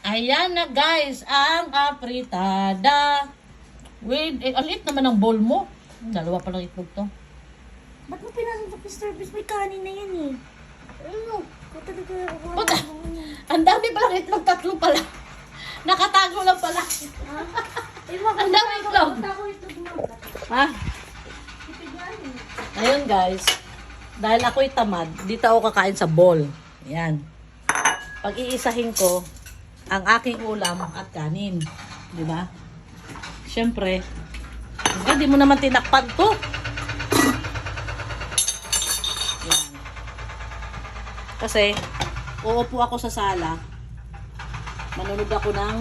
Ayan na guys, ang apritada. With, alit naman ang bowl mo. Dalawa pa lang itlog to. Ba't mo pinasok sa Mr. Beast? May kanin na yan eh. Ano? Talaga ako. Puta, ang dami palang itlog, tatlo pala. Nakatago lang pala. Ang dami itlog. Ha? Ayun guys, dahil ako'y tamad, dito ako kakain sa bowl. Ayan. Pag-iisahin ko ang aking ulam at kanin. Di ba? Siyempre, hindi mo naman tinakpan to. Ayan. Kasi, uupo ako sa sala. Manunod ako ng,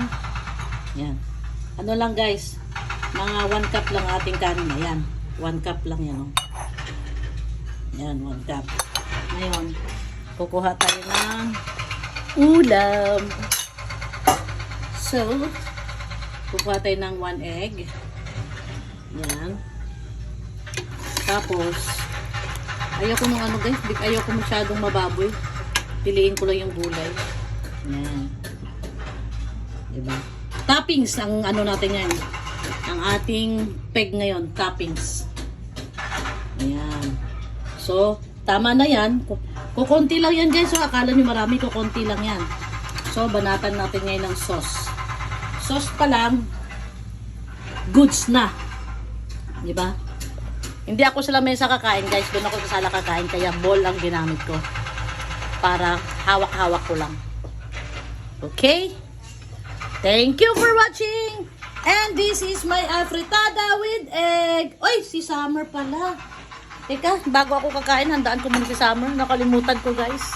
yan. Ano lang guys, mga 1 cup lang ating kanin. Ayan, 1 cup lang yan. Oh. Yan, 1 cup. Ngayon, kukuha tayo ng ulam. So, kukuha tayo ng 1 egg. Yan. Tapos, ayoko nung ano guys, ayoko masyadong mababoy. Piliin ko lang yung gulay. Yan. Diba? Toppings ang ano natin yan. Ang ating peg ngayon, toppings. Ayan. So, tama na yan. Kukunti lang yan guys. So, akala nyo marami, kukunti lang yan. So, banatan natin ngayon ng sauce. Sauce pa lang, goods na. Diba? Hindi ako sa lamesa kakain guys. Doon ako sa sala kakain. Kaya bowl ang ginamit ko. Para hawak-hawak ko lang. Okay? Thank you for watching! And this is my afritada with egg. Oy, si Summer pala. Teka, bago ako kakain, handaan ko muna si Summer. Nakalimutan ko guys.